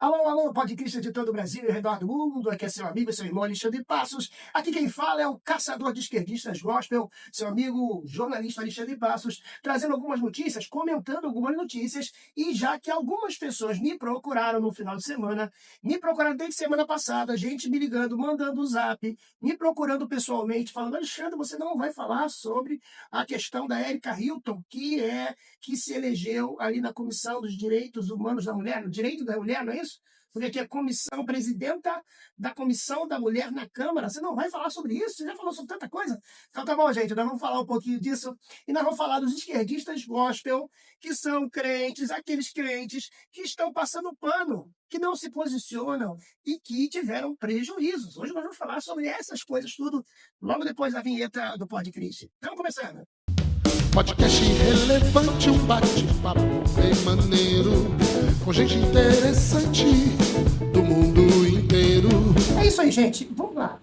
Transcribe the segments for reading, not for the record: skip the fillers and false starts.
Alô, alô, podcast de todo o Brasil e ao redor do mundo. Aqui é seu amigo, seu irmão Alexandre Passos. Aqui quem fala é o caçador de esquerdistas gospel, seu amigo jornalista Alexandre Passos, trazendo algumas notícias, comentando algumas notícias. E já que algumas pessoas me procuraram no final de semana, me procuraram desde semana passada, gente me ligando, mandando o zap, me procurando pessoalmente, falando: Alexandre, você não vai falar sobre a questão da Erika Hilton, que se elegeu ali na Comissão dos Direitos Humanos da Mulher, no direito da mulher, não é isso? Porque aqui é comissão, presidenta da Comissão da Mulher na Câmara. Você não vai falar sobre isso? Você já falou sobre tanta coisa? Então tá bom, gente, nós vamos falar um pouquinho disso e nós vamos falar dos esquerdistas gospel, que são crentes, aqueles crentes que estão passando pano, que não se posicionam e que tiveram prejuízos. Hoje nós vamos falar sobre essas coisas tudo, logo depois da vinheta do podcast. Estamos começando. Podcast relevante, um bate-papo bem maneiro, com gente interessante do mundo inteiro. É isso aí, gente. Vamos lá.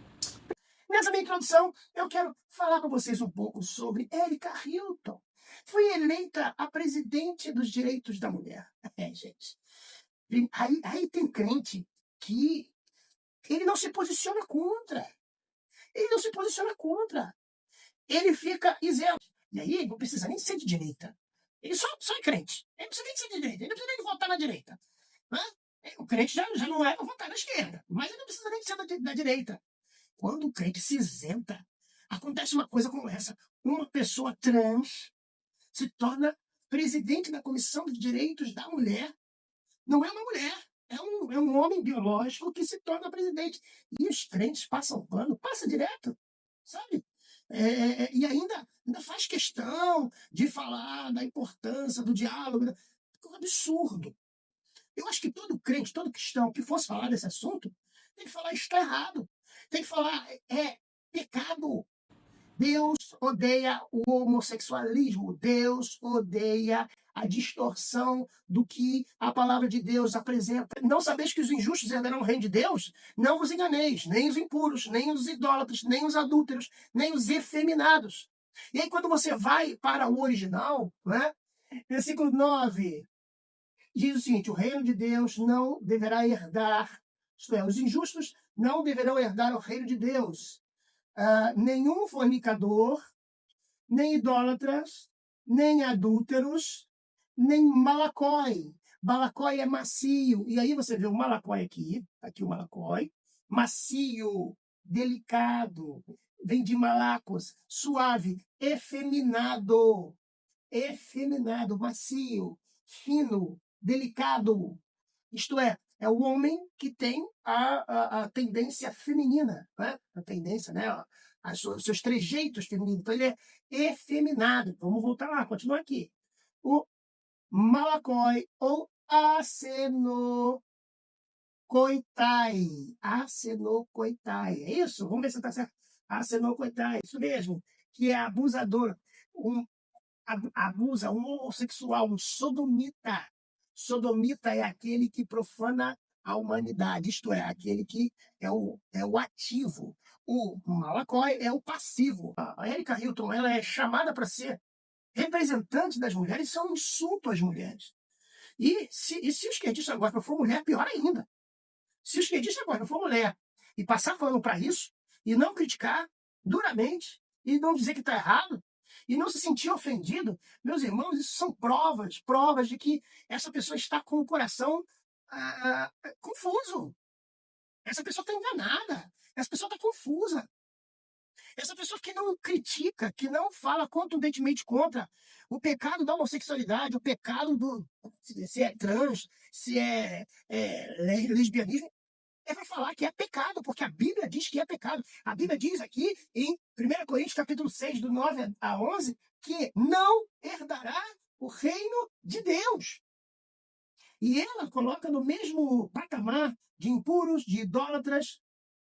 Nessa minha introdução, eu quero falar com vocês um pouco sobre Erika Hilton. Foi eleita a presidente dos direitos da mulher. É, gente. Aí tem crente que ele não se posiciona contra. Ele não se posiciona contra. Ele fica isento. E aí não precisa nem ser de direita. Ele só é crente. Ele não precisa nem ser de direita. Ele não precisa nem votar na direita. Né? O crente já não é para votar na esquerda. Mas ele não precisa nem ser da direita. Quando o crente se isenta, acontece uma coisa como essa. Uma pessoa trans se torna presidente da Comissão de Direitos da Mulher. Não é uma mulher. É um homem biológico que se torna presidente. E os crentes passam pano, passa direto, sabe? E ainda faz questão de falar da importância do diálogo. É um absurdo. Eu acho que todo crente, todo cristão que fosse falar desse assunto, tem que falar isso está errado. Tem que falar é pecado. Deus odeia o homossexualismo. Deus odeia a distorção do que a palavra de Deus apresenta. Não sabeis que os injustos herdarão o reino de Deus? Não vos enganeis, nem os impuros, nem os idólatras, nem os adúlteros, nem os efeminados. E aí, quando você vai para o original, né? Versículo 9, diz o seguinte: o reino de Deus não deverá herdar, isto é, os injustos não deverão herdar o reino de Deus. Nenhum fornicador, nem idólatras, nem adúlteros, nem malacói. Malacói é macio. E aí você vê o malacói aqui o malacói, macio, delicado, vem de malacos, suave, efeminado, macio, fino, delicado. Isto é o homem que tem a tendência feminina, né? A tendência, né? Os seus trejeitos femininos. Então, ele é efeminado. Vamos voltar lá, continua aqui. O malacói ou acenocoitai. É isso? Vamos ver se está certo. Acenocoitai, isso mesmo. Que é abusador. Abusa, um homossexual, um sodomita. Sodomita é aquele que profana a humanidade, isto é, aquele que é o ativo. O malacói é o passivo. A Erika Hilton, ela é chamada para ser representante das mulheres, isso é um insulto às mulheres. E se o esquerdista agora for mulher, pior ainda. Se o esquerdista agora for mulher e passar pano para isso, e não criticar duramente, e não dizer que está errado, e não se sentir ofendido, meus irmãos, isso são provas de que essa pessoa está com o coração confuso. Essa pessoa está enganada. Essa pessoa está confusa. Essa pessoa que não critica, que não fala contundentemente contra o pecado da homossexualidade, o pecado se é trans, se é lesbianismo, é para falar que é pecado, porque a Bíblia diz que é pecado. A Bíblia diz aqui em 1 Coríntios capítulo 6, do 9 a 11, que não herdará o reino de Deus. E ela coloca no mesmo patamar de impuros, de idólatras,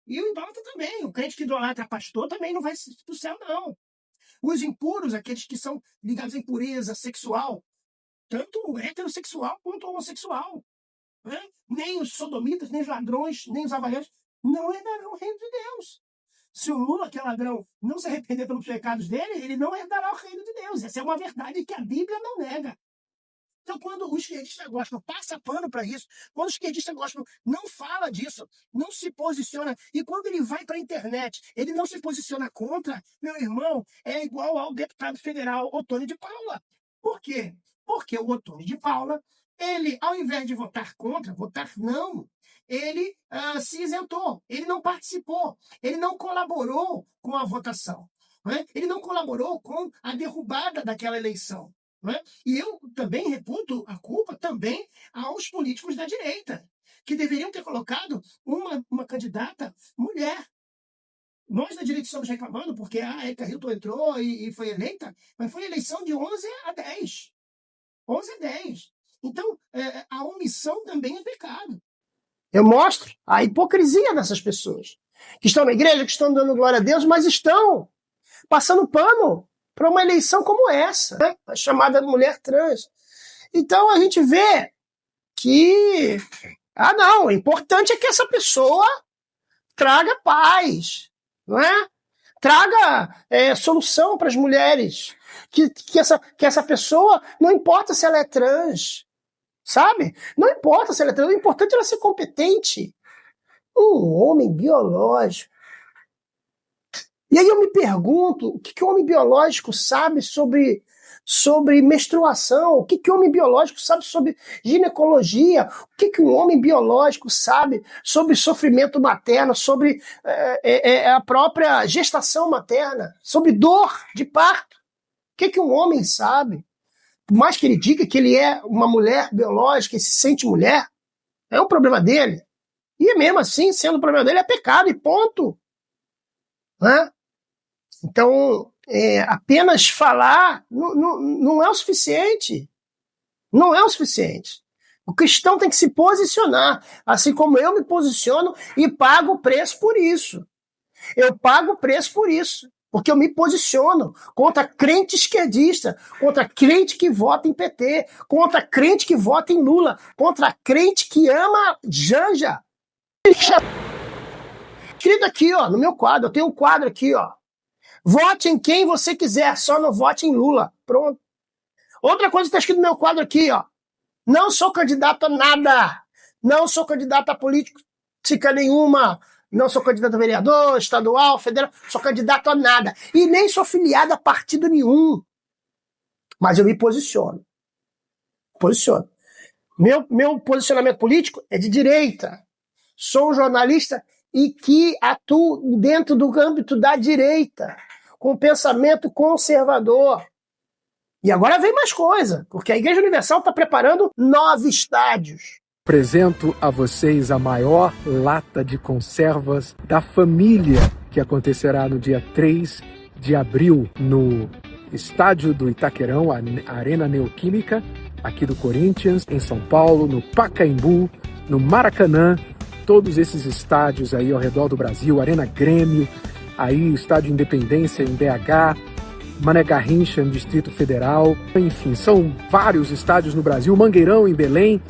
e o idólatra também. O crente que idolatra pastor também não vai para o céu, não. Os impuros, aqueles que são ligados à impureza sexual, tanto o heterossexual quanto o homossexual, né? Nem os sodomitas, nem os ladrões, nem os avaliantes não herdarão o reino de Deus. Se o Lula, que é ladrão, não se arrepender pelos pecados dele, ele não herdará o reino de Deus. Essa é uma verdade que a Bíblia não nega. Então, quando o esquerdista gospel passa pano para isso, quando o esquerdista gospel não fala disso, não se posiciona, e quando ele vai para a internet, ele não se posiciona contra, meu irmão, é igual ao deputado federal Ottoni de Paula. Por quê? Porque o Ottoni de Paula, ele, ao invés de votar contra, votar não, ele se isentou, ele não participou, ele não colaborou com a votação, né? Ele não colaborou com a derrubada daquela eleição. Né? E eu também reputo a culpa também aos políticos da direita, que deveriam ter colocado uma candidata mulher. Nós da direita estamos reclamando porque a Erika Hilton entrou e foi eleita, mas foi eleição de 11 a 10. 11 a 10. Então, a omissão também é pecado. Eu mostro a hipocrisia dessas pessoas que estão na igreja, que estão dando glória a Deus, mas estão passando pano para uma eleição como essa, né? A chamada mulher trans. Então a gente vê que, não, o importante é que essa pessoa traga paz, não é? Traga solução para as mulheres, que essa pessoa, não importa se ela é trans, sabe? Não importa se ela é trans, o importante é ela ser competente. Um homem biológico. E aí eu me pergunto, o que o homem biológico sabe sobre menstruação? O que o homem biológico sabe sobre ginecologia? O que um homem biológico sabe sobre sofrimento materno, sobre a própria gestação materna, sobre dor de parto? O que um homem sabe? Por mais que ele diga que ele é uma mulher biológica e se sente mulher, é um problema dele. E mesmo assim, sendo o problema dele, é pecado e ponto. Né? Então, apenas falar não é o suficiente. Não é o suficiente. O cristão tem que se posicionar, assim como eu me posiciono e pago o preço por isso. Eu pago o preço por isso, porque eu me posiciono contra crente esquerdista, contra crente que vota em PT, contra crente que vota em Lula, contra crente que ama Janja. Escrito aqui, ó, no meu quadro, eu tenho um quadro aqui, ó. Vote em quem você quiser, só não vote em Lula. Pronto. Outra coisa que está escrito no meu quadro aqui, ó. Não sou candidato a nada. Não sou candidato a política nenhuma. Não sou candidato a vereador, estadual, federal. Sou candidato a nada. E nem sou filiado a partido nenhum. Mas eu me posiciono. Posiciono. Meu posicionamento político é de direita. Sou um jornalista e que atuo dentro do âmbito da direita, com pensamento conservador. E agora vem mais coisa, porque a Igreja Universal está preparando 9 estádios. Apresento a vocês a maior lata de conservas da família, que acontecerá no dia 3 de abril, no estádio do Itaquerão, a Arena Neoquímica, aqui do Corinthians, em São Paulo, no Pacaembu, no Maracanã, todos esses estádios aí ao redor do Brasil, Arena Grêmio, aí o Estádio Independência em BH, Mané Garrincha no Distrito Federal, enfim, são vários estádios no Brasil, Mangueirão em Belém,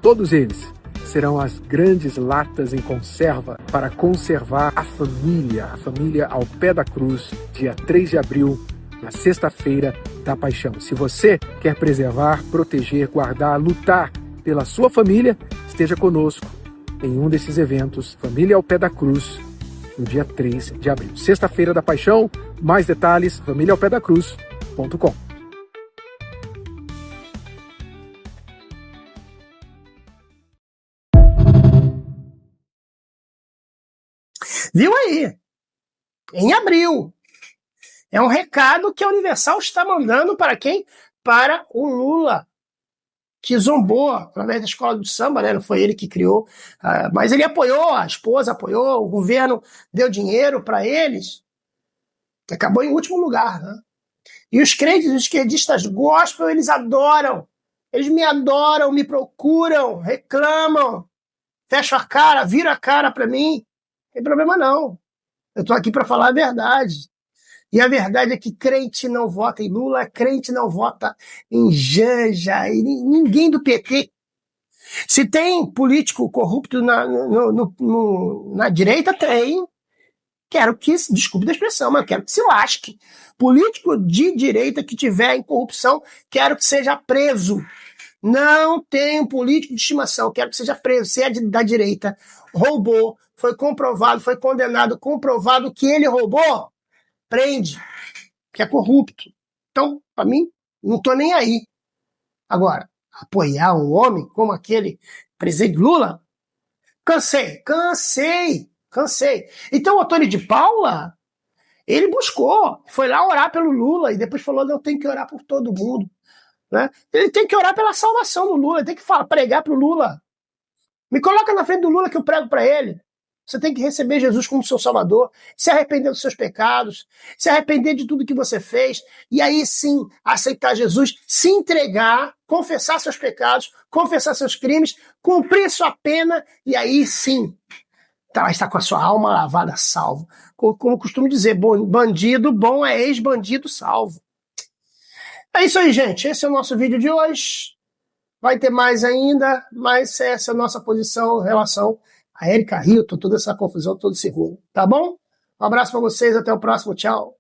todos eles serão as grandes latas em conserva para conservar a família ao pé da cruz, dia 3 de abril, na sexta-feira da Paixão. Se você quer preservar, proteger, guardar, lutar pela sua família, esteja conosco em um desses eventos, Família ao Pé da Cruz, no dia 3 de abril. Sexta-feira da Paixão, mais detalhes, famíliaopedacruz.com. Viu aí? Em abril. É um recado que a Universal está mandando para quem? Para o Lula, que zombou através da escola do samba, né? Não foi ele que criou, mas ele apoiou, a esposa apoiou, o governo deu dinheiro para eles, acabou em último lugar, né? E os crentes, os esquerdistas gospel, eles adoram, eles me adoram, me procuram, reclamam, fecham a cara, viram a cara para mim, não tem problema não, eu tô aqui para falar a verdade. E a verdade é que crente não vota em Lula, crente não vota em Janja, e ninguém do PT. Se tem político corrupto na direita, tem. Quero que, desculpe da expressão, mas eu quero que se lasque. Político de direita que tiver em corrupção, quero que seja preso. Não tem um político de estimação. Quero que seja preso. Se é da direita, roubou, foi comprovado, foi condenado, comprovado que ele roubou, prende, que é corrupto. Então, para mim, não tô nem aí. Agora, apoiar um homem como aquele presidente Lula, cansei. Então, o Antônio de Paula, ele buscou, foi lá orar pelo Lula e depois falou, não, tem que orar por todo mundo. Né? Ele tem que orar pela salvação do Lula, ele tem que pregar pro Lula. Me coloca na frente do Lula que eu prego para ele. Você tem que receber Jesus como seu salvador, se arrepender dos seus pecados, se arrepender de tudo que você fez, e aí sim aceitar Jesus, se entregar, confessar seus pecados, confessar seus crimes, cumprir sua pena, e aí sim está com a sua alma lavada, salvo. Como eu costumo dizer, bandido bom é ex-bandido salvo. É isso aí, gente. Esse é o nosso vídeo de hoje. Vai ter mais ainda, mas essa é a nossa posição em relação a Erika Hilton, toda essa confusão, todo esse rolo. Tá bom? Um abraço para vocês, até o próximo. Tchau.